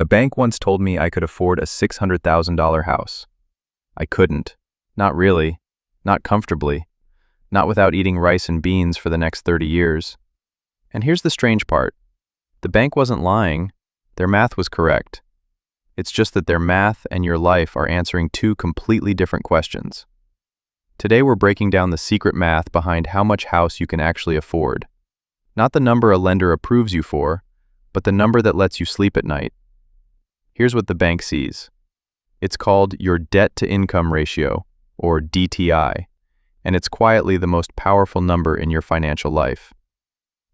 A bank once told me I could afford a $600,000 house. I couldn't. Not really. Not comfortably. Not without eating rice and beans for the next 30 years. And here's the strange part. The bank wasn't lying. Their math was correct. It's just that their math and your life are answering two completely different questions. Today we're breaking down the secret math behind how much house you can actually afford. Not the number a lender approves you for, but the number that lets you sleep at night. Here's what the bank sees. It's called your debt-to-income ratio, or DTI, and it's quietly the most powerful number in your financial life.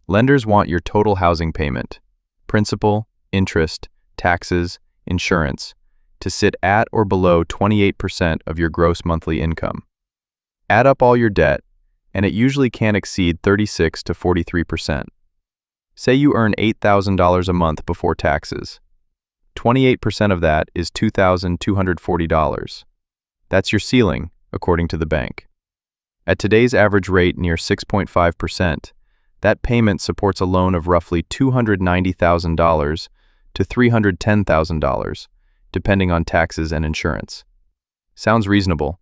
Lenders want your total housing payment, principal, interest, taxes, insurance, to sit at or below 28% of your gross monthly income. Add up all your debt, and it usually can't exceed 36 to 43%. Say you earn $8,000 a month before taxes. 28% of that is $2,240. That's your ceiling, according to the bank. At today's average rate near 6.5%, that payment supports a loan of roughly $290,000 to $310,000, depending on taxes and insurance. Sounds reasonable.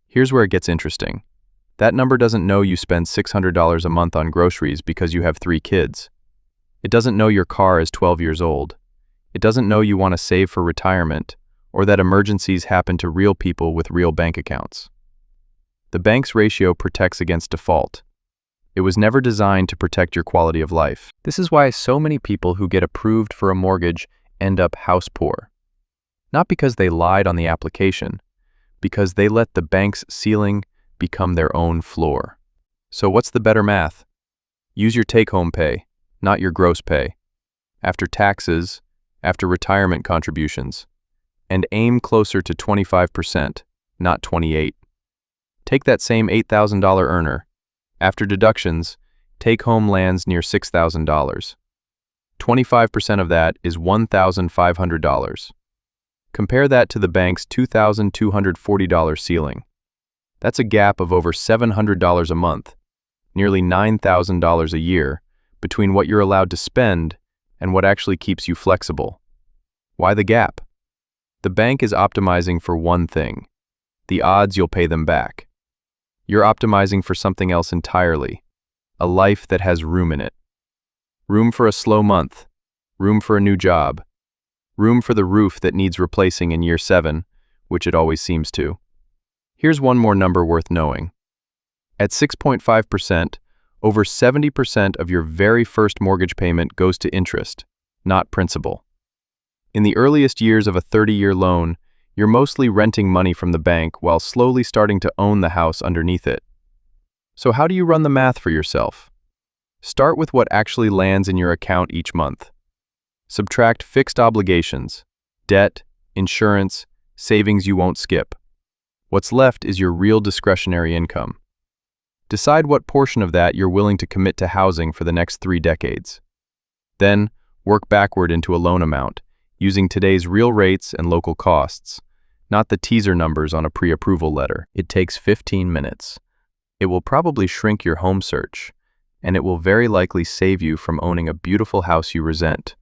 Here's where it gets interesting. That number doesn't know you spend $600 a month on groceries because you have 3 kids. It doesn't know your car is 12 years old. It doesn't know you want to save for retirement, or that emergencies happen to real people with real bank accounts. The bank's ratio protects against default. It was never designed to protect your quality of life. This is why so many people who get approved for a mortgage end up house poor. Not because they lied on the application, because they let the bank's ceiling become their own floor. So what's the better math? Use your take-home pay, not your gross pay, after taxes, after retirement contributions, and aim closer to 25%, not 28%. Take that same $8,000 earner. After deductions, take-home lands near $6,000. 25% of that is $1,500. Compare that to the bank's $2,240 ceiling. That's a gap of over $700 a month, nearly $9,000 a year, between what you're allowed to spend and what actually keeps you flexible. Why the gap? The bank is optimizing for one thing: the odds you'll pay them back. You're optimizing for something else entirely, a life that has room in it. Room for a slow month, room for a new job, room for the roof that needs replacing in year 7, which it always seems to. Here's one more number worth knowing. At 6.5%, over 70% of your very first mortgage payment goes to interest, not principal. In the earliest years of a 30-year loan, you're mostly renting money from the bank while slowly starting to own the house underneath it. So how do you run the math for yourself? Start with what actually lands in your account each month. Subtract fixed obligations, debt, insurance, savings you won't skip. What's left is your real discretionary income. Decide what portion of that you're willing to commit to housing for the next 3 decades. Then, work backward into a loan amount, using today's real rates and local costs, not the teaser numbers on a pre-approval letter. It takes 15 minutes. It will probably shrink your home search, and it will very likely save you from owning a beautiful house you resent,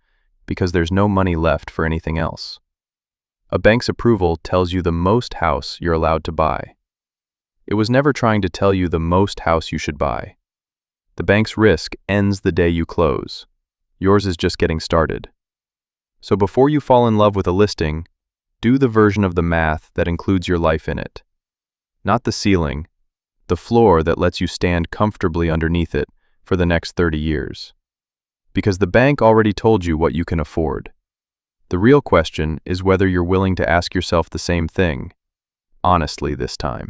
because there's no money left for anything else. A bank's approval tells you the most house you're allowed to buy. It was never trying to tell you the most house you should buy. The bank's risk ends the day you close. Yours is just getting started. So before you fall in love with a listing, do the version of the math that includes your life in it. Not the ceiling, the floor that lets you stand comfortably underneath it for the next 30 years. Because the bank already told you what you can afford. The real question is whether you're willing to ask yourself the same thing, honestly this time.